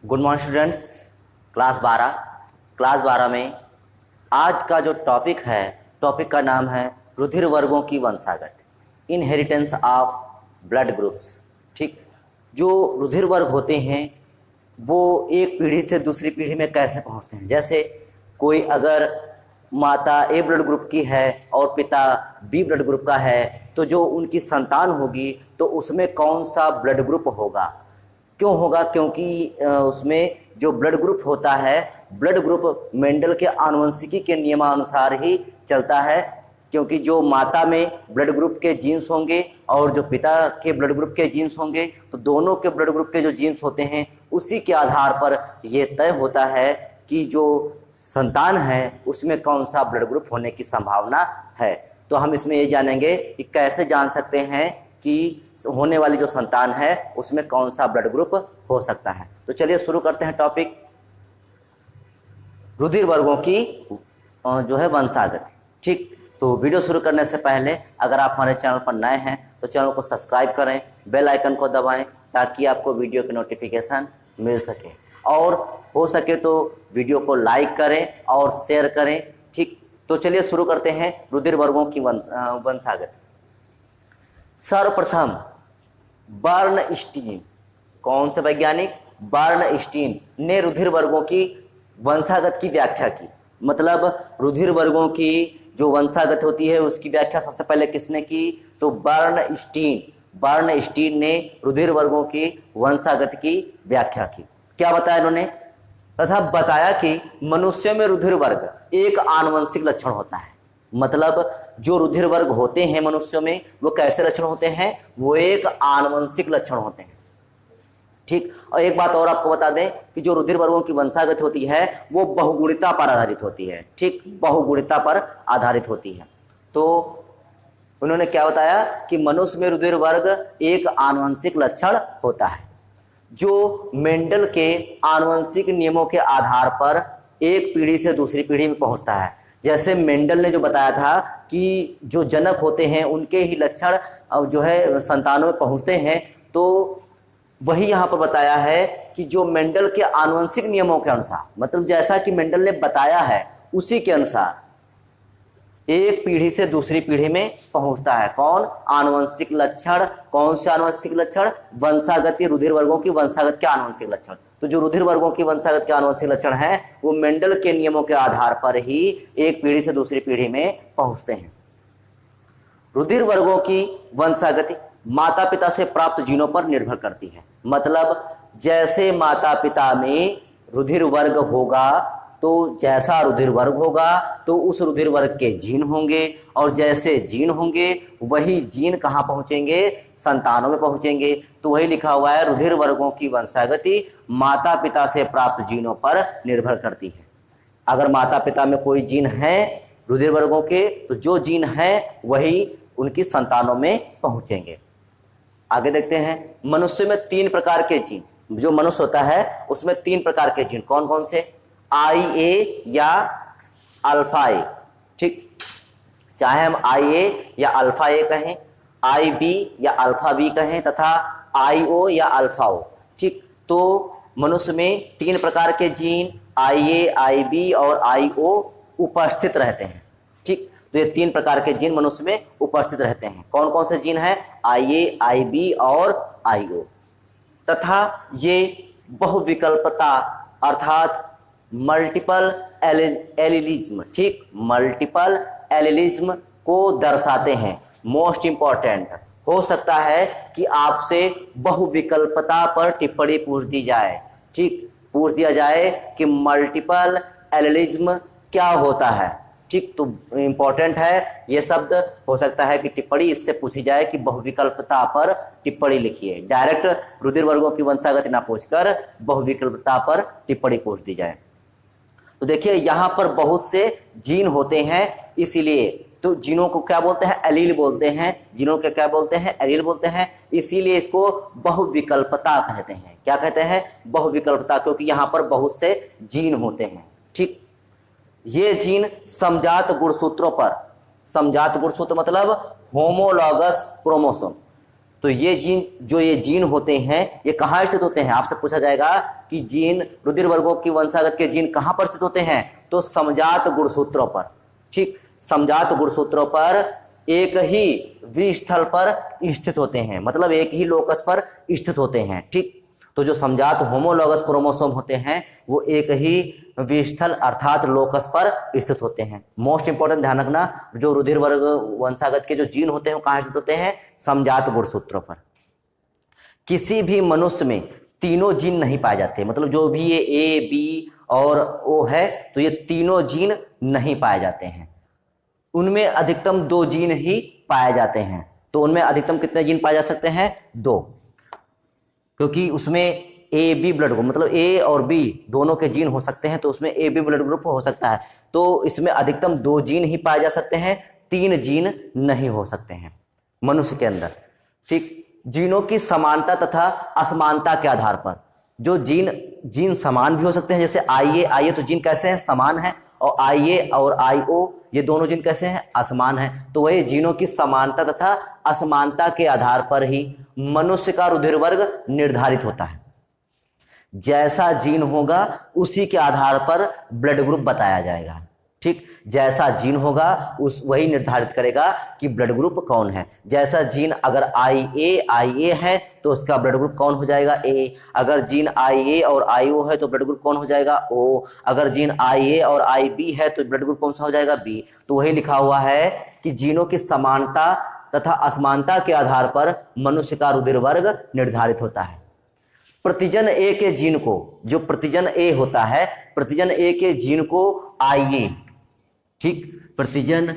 Good morning students. Class 12 में आज का जो टॉपिक है, टॉपिक का नाम है रुधिर वर्गों की वंशागत, इनहेरिटेंस ऑफ ब्लड ग्रुप्स। ठीक, जो रुधिर वर्ग होते हैं वो एक पीढ़ी से दूसरी पीढ़ी में कैसे पहुंचते हैं। जैसे कोई अगर माता ए ब्लड ग्रुप की है और पिता बी ब्लड ग्रुप का है, तो जो उनकी संतान होगी तो उसमें कौन सा ब्लड ग्रुप होगा, क्यों होगा? क्योंकि उसमें जो ब्लड ग्रुप होता है, ब्लड ग्रुप मेंडल के आनुवंशिकी के नियमानुसार ही चलता है। क्योंकि जो माता में ब्लड ग्रुप के जीन्स होंगे और जो पिता के ब्लड ग्रुप के जीन्स होंगे, तो दोनों के ब्लड ग्रुप के जो जीन्स होते हैं उसी के आधार पर यह तय होता है कि जो संतान है उसमें कौन सा ब्लड ग्रुप होने की संभावना है। तो हम इसमें ये जानेंगे कि कैसे जान सकते हैं कि होने वाली जो संतान है उसमें कौन सा ब्लड ग्रुप हो सकता है। तो चलिए शुरू करते हैं टॉपिक, रुधिर वर्गों की जो है वंशागत। ठीक, तो वीडियो शुरू करने से पहले अगर आप हमारे चैनल पर नए हैं तो चैनल को सब्सक्राइब करें, बेल आइकन को दबाएं ताकि आपको वीडियो की नोटिफिकेशन मिल सके, और हो सके तो वीडियो को लाइक करें और शेयर करें। ठीक, तो चलिए शुरू करते हैं रुधिर वर्गों की वंशागत। सर्वप्रथम बर्नस्टीन, कौन से वैज्ञानिक? बर्नस्टीन ने रुधिर वर्गों की वंशागत की व्याख्या की। मतलब रुधिर वर्गों की जो वंशागत होती है उसकी व्याख्या सबसे पहले किसने की? तो बर्नस्टीन ने रुधिर वर्गों की वंशागत की व्याख्या की। क्या बताया इन्होंने? तथा बताया कि मनुष्य में रुधिर वर्ग एक आनुवंशिक लक्षण होता है। मतलब जो रुधिर वर्ग होते हैं मनुष्यों में वो कैसे लक्षण होते हैं? वो एक आनुवंशिक लक्षण होते हैं। ठीक, और एक बात और आपको बता दें कि जो रुधिर वर्गों की वंशागत होती है वो बहुगुणिता पर आधारित होती है। ठीक, बहुगुणिता पर आधारित होती है। तो उन्होंने क्या बताया कि मनुष्य में रुधिर वर्ग एक आनुवंशिक लक्षण होता है जो मेंडल के आनुवंशिक नियमों के आधार पर एक पीढ़ी से दूसरी पीढ़ी में पहुंचता है। जैसे मेंडल ने जो बताया था कि जो जनक होते हैं उनके ही लक्षण जो है संतानों में पहुंचते हैं, तो वही यहाँ पर बताया है कि जो मेंडल के आनुवंशिक नियमों के अनुसार, मतलब जैसा कि मेंडल ने बताया है उसी के अनुसार एक पीढ़ी से दूसरी पीढ़ी में पहुंचता है। कौन? आनुवंशिक लक्षण। कौन से आनुवंशिक लक्षण? वंशागति, रुधिर वर्गों की वंशागत के आनुवंशिक लक्षण। तो जो रुधिर वर्गों की वंशागत के आनुवंशिक लक्षण है वो मेंडल के नियमों के आधार पर ही एक पीढ़ी से दूसरी पीढ़ी में पहुंचते हैं। रुधिर वर्गों की वंशागति माता पिता से प्राप्त जीनों पर निर्भर करती है। मतलब जैसे माता पिता में रुधिर वर्ग होगा तो जैसा रुधिर वर्ग होगा तो उस रुधिर वर्ग के जीन होंगे, और जैसे जीन होंगे वही जीन कहाँ पहुंचेंगे? संतानों में पहुंचेंगे। तो वही लिखा हुआ है, रुधिर वर्गों की वंशागति माता पिता से प्राप्त जीनों पर निर्भर करती है। अगर माता पिता में कोई जीन है रुधिर वर्गों के, तो जो जीन है वही उनकी संतानों में पहुंचेंगे। आगे देखते हैं, मनुष्य में 3 प्रकार के जीन, जो मनुष्य होता है उसमें 3 प्रकार के जीन कौन कौन से? IA या अल्फा ए। ठीक, चाहे हम IA या अल्फा ए कहें, IB या अल्फा बी कहें, तथा IO या अल्फा ओ। ठीक, तो मनुष्य में 3 प्रकार के जीन IA, IB और IO उपस्थित रहते हैं। ठीक, तो ये 3 प्रकार के जीन मनुष्य में उपस्थित रहते हैं। कौन कौन से जीन हैं? IA, IB और IO। तथा ये बहुविकल्पता अर्थात मल्टीपल एलिलिज्म, ठीक, मल्टीपल एलिलिज्म को दर्शाते हैं। मोस्ट इंपॉर्टेंट हो सकता है कि आपसे बहुविकल्पता पर टिप्पणी पूछ दी जाए। ठीक, पूछ दिया जाए कि मल्टीपल एलिलिज्म क्या होता है। ठीक, तो इंपॉर्टेंट है ये शब्द। हो सकता है कि टिप्पणी इससे पूछी जाए कि बहुविकल्पता पर टिप्पणी लिखिए। डायरेक्ट रुधिर वर्गों की वंशागति ना पूछकर बहुविकल्पता पर टिप्पणी पूछ दी जाए। तो देखिए यहाँ पर बहुत से जीन होते हैं, इसीलिए तो जीनों को क्या बोलते हैं? एलील बोलते हैं। जीनों के क्या बोलते हैं? एलील बोलते हैं। इसीलिए इसको बहुविकल्पता कहते हैं। क्या कहते हैं? बहुविकल्पता, क्योंकि यहाँ पर बहुत से जीन होते हैं। ठीक, ये जीन समजात गुणसूत्रों पर, समजात गुणसूत्र मतलब होमोलॉगस क्रोमोसोम, तो ये जीन होते हैं ये कहाँ स्थित होते हैं? आपसे पूछा जाएगा कि जीन रुधिर वर्गों की वंशागत के जीन कहाँ पर स्थित होते हैं? तो समजात गुणसूत्रों पर। ठीक, समजात गुणसूत्रों पर एक ही विस्थल पर स्थित होते हैं, मतलब एक ही लोकस पर स्थित होते हैं। ठीक, तो जो समजात होमोलॉगस क्रोमोसोम होते हैं वो एक ही विस्थल अर्थात लोकस पर स्थित होते हैं। मोस्ट इंपॉर्टेंट ध्यान रखना, जो रुधिर वर्ग वंशागत के जो जीन होते हैं वो कहाँ स्थित होते हैं? समजात गुणसूत्रों पर। किसी भी मनुष्य में तीनों जीन नहीं पाए जाते, मतलब जो भी ये ए बी और ओ है तो ये तीनों जीन नहीं पाए जाते हैं। उनमें अधिकतम 2 जीन ही पाए जाते हैं। तो उनमें अधिकतम कितने जीन पाए जा सकते हैं? 2, क्योंकि उसमें ए बी ब्लड ग्रुप, मतलब ए और बी दोनों के जीन हो सकते हैं, तो उसमें ए बी ब्लड ग्रुप हो सकता है। तो इसमें अधिकतम 2 जीन ही पाए जा सकते हैं, 3 जीन नहीं हो सकते हैं मनुष्य के अंदर। ठीक, जीनों की समानता तथा असमानता के आधार पर जो जीन समान भी हो सकते हैं, जैसे आईए तो जीन कैसे हैं? समान है, और आईए और आईओ ये दोनों जीन कैसे हैं? असमान हैं। तो वही जीनों की समानता तथा असमानता के आधार पर ही मनुष्य का रुधिर वर्ग निर्धारित होता है। जैसा जीन होगा उसी के आधार पर ब्लड ग्रुप बताया जाएगा। ठीक, जैसा जीन होगा वही निर्धारित करेगा कि ब्लड ग्रुप कौन है। जैसा जीन अगर आईए है तो उसका ब्लड ग्रुप कौन हो जाएगा? ए। अगर जीन आईए और आईओ है तो ब्लड ग्रुप कौन हो जाएगा? ओ। अगर जीन आईए और आईबी है तो ब्लड ग्रुप कौन सा हो जाएगा? बी। तो वही लिखा हुआ है कि जीनों की समानता तथा असमानता के आधार पर मनुष्य का रुधिर वर्ग निर्धारित होता है। प्रतिजन ए के जीन को, जो प्रतिजन ए होता है, प्रतिजन ए के जीन को आईए, ठीक, प्रतिजन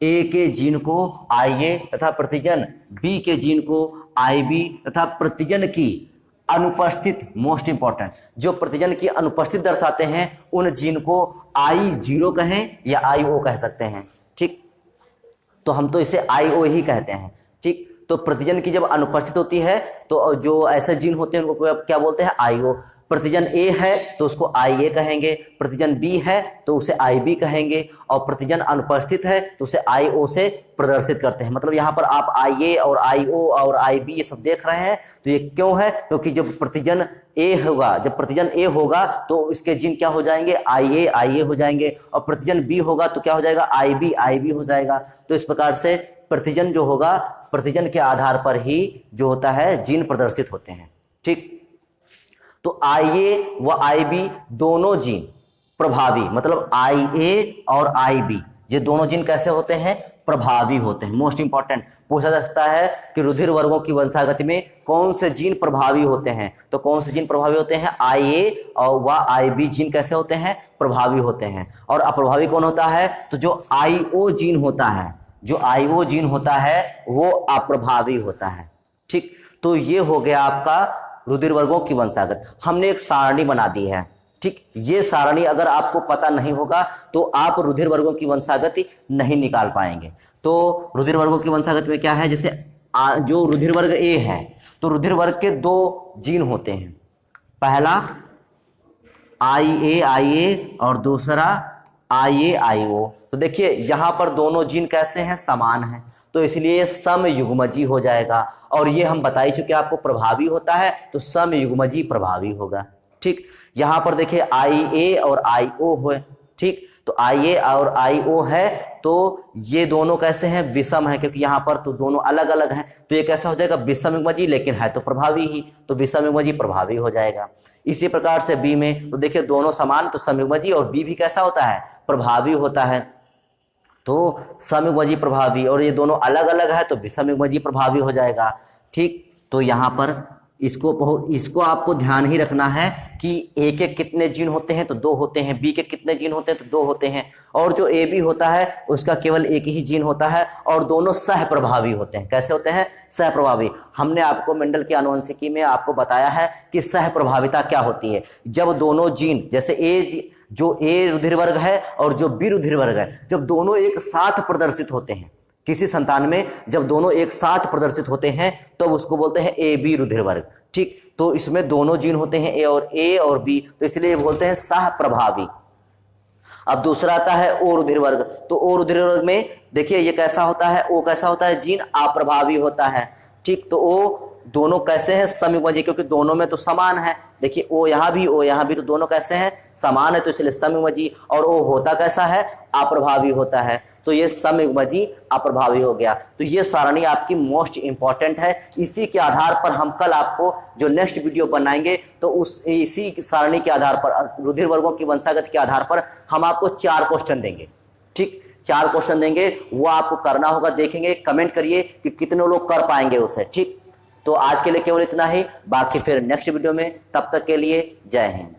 ए के जीन को आईए तथा प्रतिजन बी के जीन को आईबी तथा प्रतिजन की अनुपस्थित, मोस्ट इंपॉर्टेंट, जो प्रतिजन की अनुपस्थित दर्शाते हैं उन जीन को I0 कहें या IO कह सकते हैं। ठीक, तो हम तो इसे IO ही कहते हैं। ठीक, तो प्रतिजन की जब अनुपस्थित होती है तो जो ऐसे जीन होते हैं उनको क्या बोलते हैं? IO। प्रतिजन ए है तो उसको IA कहेंगे, प्रतिजन बी है तो उसे IB कहेंगे, और प्रतिजन अनुपस्थित है तो उसे IO से प्रदर्शित करते हैं। मतलब यहाँ पर आप IA और IO और IB ये सब देख रहे हैं, तो ये क्यों है? क्योंकि जब प्रतिजन ए होगा, जब प्रतिजन ए होगा तो इसके जीन क्या हो जाएंगे? IA हो जाएंगे, और प्रतिजन बी होगा तो क्या हो जाएगा? IB हो जाएगा। तो इस प्रकार से प्रतिजन जो होगा, प्रतिजन के आधार पर ही जो होता है जीन प्रदर्शित होते हैं। ठीक, तो IA व IB दोनों जीन प्रभावी, मतलब IA और IB ये दोनों जीन कैसे होते हैं? प्रभावी होते हैं। मोस्ट इंपॉर्टेंट पूछा जा सकता है कि रुधिर वर्गों की वंशागति में कौन से जीन प्रभावी होते हैं? तो कौन से जीन प्रभावी होते हैं? IA और व IB जीन कैसे होते हैं? प्रभावी होते हैं। और अप्रभावी कौन होता है? तो जो IO जीन होता है, जो IO जीन होता है वो अप्रभावी होता है। ठीक, तो ये हो गया आपका रुधिर वर्गों की वंशागत। हमने एक सारणी बना दी है। ठीक, ये सारणी अगर आपको पता नहीं होगा तो आप रुधिर वर्गों की वंशागति नहीं निकाल पाएंगे। तो रुधिर वर्गों की वंशागति में क्या है? जैसे जो रुधिर वर्ग ए है तो रुधिर वर्ग के 2 जीन होते हैं, पहला IA और दूसरा IO। तो देखिए यहाँ पर दोनों जीन कैसे हैं? समान हैं, तो इसलिए समयुग्मजी हो जाएगा। और ये हम बता ही चुके आपको प्रभावी होता है तो समयुग्मजी प्रभावी होगा। ठीक, यहाँ पर देखिए IA और IO हो। ठीक, तो IA और IO है तो ये दोनों कैसे हैं? विषम है, क्योंकि यहाँ पर तो दोनों अलग अलग हैं, तो ये कैसा हो जाएगा? विषम युग्मजी, लेकिन है तो प्रभावी ही, तो विषम युग्मजी प्रभावी हो जाएगा। इसी प्रकार से बी में तो देखिए दोनों समान तो समयुग्मजी, और बी भी कैसा होता है? प्रभावी होता है, तो समयुग्मजी प्रभावी, और ये दोनों अलग अलग है तो विषम युग्मजी प्रभावी हो जाएगा। ठीक, तो यहाँ पर इसको आपको ध्यान ही रखना है कि ए के कितने जीन होते हैं? तो 2 होते हैं। बी के कितने जीन होते हैं? तो 2 होते हैं। और जो ए बी होता है उसका केवल एक ही जीन होता है, और दोनों सह प्रभावी होते हैं। कैसे होते हैं? सह प्रभावी। हमने आपको मेंडल की आनुवंशिकी में आपको बताया है कि सह प्रभाविता क्या होती है। जब दोनों जीन, जैसे जो ए रुधिर वर्ग है और जो बी रुधिर वर्ग है, जब दोनों एक साथ प्रदर्शित होते हैं किसी संतान में, जब दोनों एक साथ प्रदर्शित होते हैं तो उसको बोलते हैं ए बी रुधिर वर्ग। ठीक, तो इसमें दोनों जीन होते हैं ए और बी, तो इसलिए बोलते हैं सह प्रभावी। अब दूसरा आता है ओ रुधिर वर्ग। तो ओ रुधिर वर्ग में देखिए ये कैसा होता है? ओ कैसा होता है? जीन अप्रभावी होता है। ठीक, तो ओ दोनों कैसे हैं, समयुग्मजी, क्योंकि दोनों में तो समान है। देखिए ओ यहाँ भी, तो दोनों कैसे हैं, समान है, तो इसलिए समयुग्मजी। और ओ होता कैसा है, अप्रभावी होता है, तो ये समयुग्मजी अप्रभावी हो गया। तो ये सारणी आपकी मोस्ट इंपॉर्टेंट है। इसी के आधार पर हम कल आपको जो नेक्स्ट वीडियो बनाएंगे तो इसी सारणी के आधार पर, रुधिर वर्गों की वंशागत के आधार पर हम आपको 4 क्वेश्चन देंगे। ठीक, 4 क्वेश्चन देंगे, वो आपको करना होगा। देखेंगे, कमेंट करिए कि कितने लोग कर पाएंगे उसे। ठीक, तो आज के लिए केवल इतना ही, बाकी फिर नेक्स्ट वीडियो में। तब तक के लिए जय हिंद।